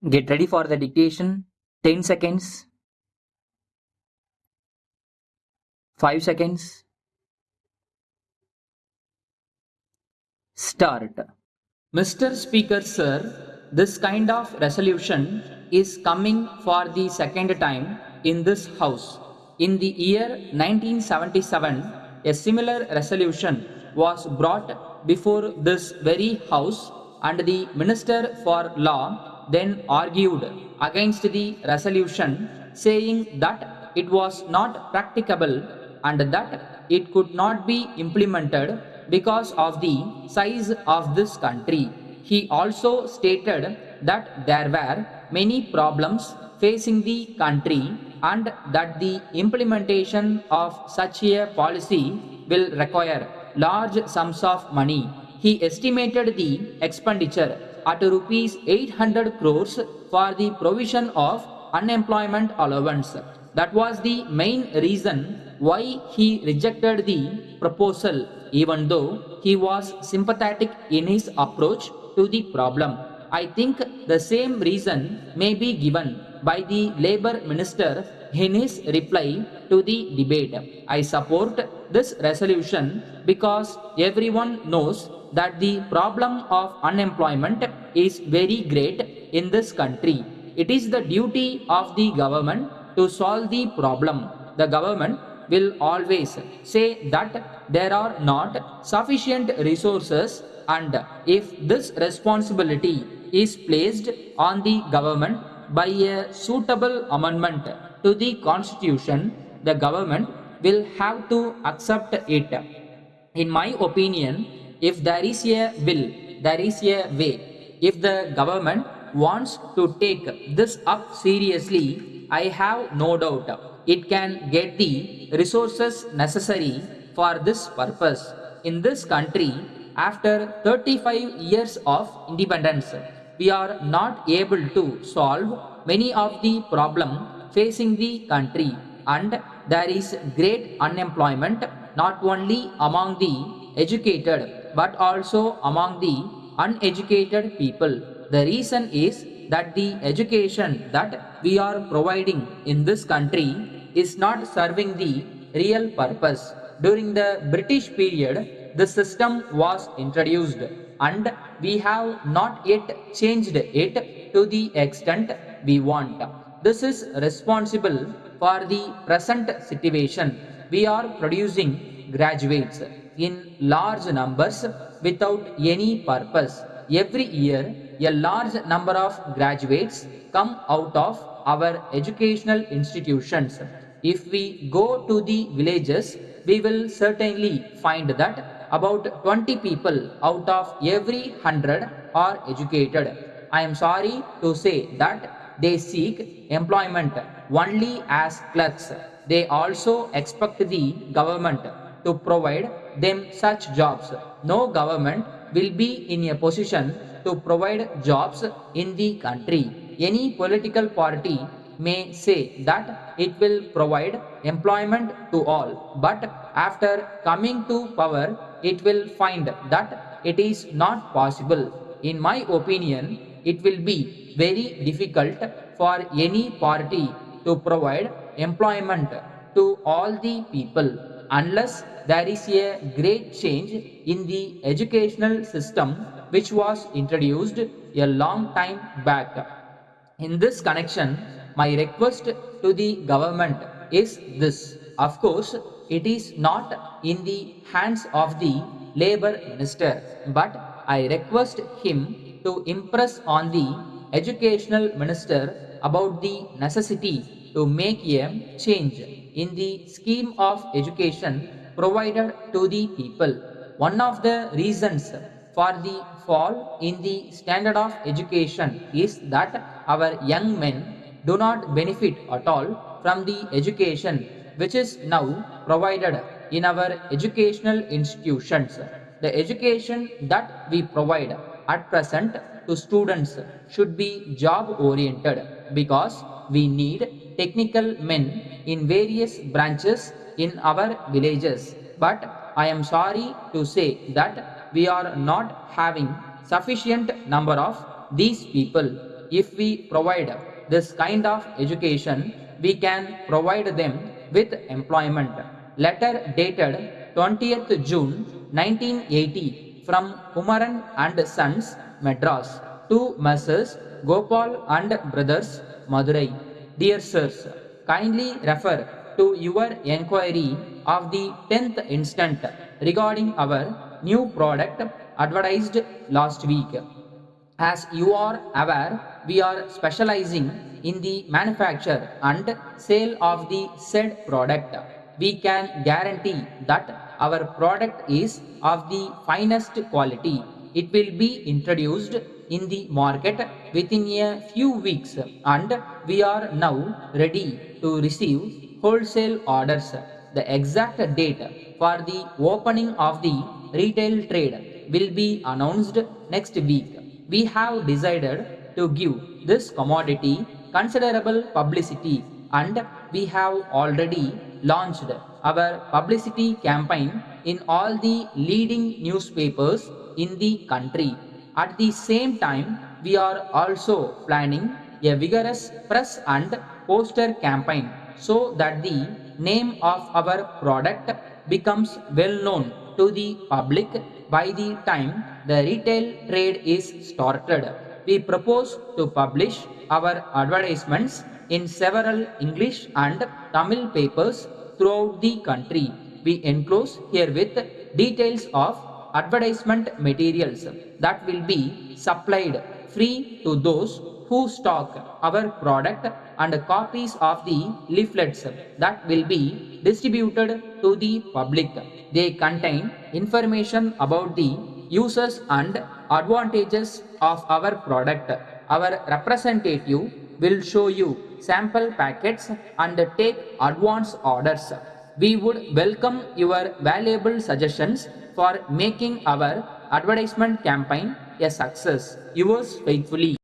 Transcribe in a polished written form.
Get ready for the dictation. 10 seconds. 5 seconds. Start. Mr. Speaker, sir, this kind of resolution is coming for the second time in this House. In the year 1977, a similar resolution was brought before this very House, and the Minister for Law then argued against the resolution, saying that it was not practicable and that it could not be implemented because of the size of this country. He also stated that there were many problems facing the country and that the implementation of such a policy will require large sums of money. He estimated the expenditure at rupees 800 crores for the provision of unemployment allowance. That was the main reason why he rejected the proposal, even though he was sympathetic in his approach to the problem. I think the same reason may be given by the Labour Minister in his reply to the debate. I support this resolution because everyone knows that the problem of unemployment is very great in this country. It is the duty of the government to solve the problem. The government will always say that there are not sufficient resources, and if this responsibility is placed on the government by a suitable amendment to the constitution, the government will have to accept it. In my opinion, if there is a will, there is a way. If the government wants to take this up seriously, I have no doubt it can get the resources necessary for this purpose. In this country, after 35 years of independence, we are not able to solve many of the problems facing the country, and there is great unemployment not only among the educated but also among the uneducated people. The reason is that the education that we are providing in this country is not serving the real purpose. During the British period, the system was introduced and we have not yet changed it to the extent we want. This is responsible for the present situation. We are producing graduates in large numbers without any purpose. Every year, a large number of graduates come out of our educational institutions. If we go to the villages, we will certainly find that about 20 people out of every 100 are educated. I am sorry to say that they seek employment only as clerks. They also expect the government to provide them such jobs. No government will be in a position to provide jobs in the country. Any political party may say that it will provide employment to all, but after coming to power, it will find that it is not possible. In my opinion, it will be very difficult for any party to provide employment to all the people unless there is a great change in the educational system which was introduced a long time back. In this connection, my request to the government is this. Of course, it is not in the hands of the labor minister, but I request him to impress on the educational minister about the necessity to make a change in the scheme of education provided to the people. One of the reasons for the fall in the standard of education is that our young men do not benefit at all from the education which is now provided in our educational institutions. The education that we provide at present to students should be job oriented because we need technical men in various branches in our villages. But I am sorry to say that we are not having sufficient number of these people. If we provide this kind of education, we can provide them with employment. Letter dated 20th June 1980 from Kumaran and Sons, Madras, to Messrs. Gopal and Brothers, Madurai. Dear Sirs, kindly refer to your enquiry of the 10th instant regarding our new product advertised last week. As you are aware, we are specializing in the manufacture and sale of the said product. We can guarantee that our product is of the finest quality. It will be introduced in the market within a few weeks, and we are now ready to receive wholesale orders. The exact date for the opening of the retail trade will be announced next week. We have decided to give this commodity considerable publicity, and we have already launched our publicity campaign in all the leading newspapers in the country. At the same time, we are also planning a vigorous press and poster campaign so that the name of our product becomes well known to the public by the time the retail trade is started. We propose to publish our advertisements in several English and Tamil papers throughout the country. We enclose herewith details of advertisement materials that will be supplied free to those who stock our product, and copies of the leaflets that will be distributed to the public. They contain information about the uses and advantages of our product. Our representative will show you sample packets and take advance orders. We would welcome your valuable suggestions for making our advertisement campaign a success. Yours faithfully.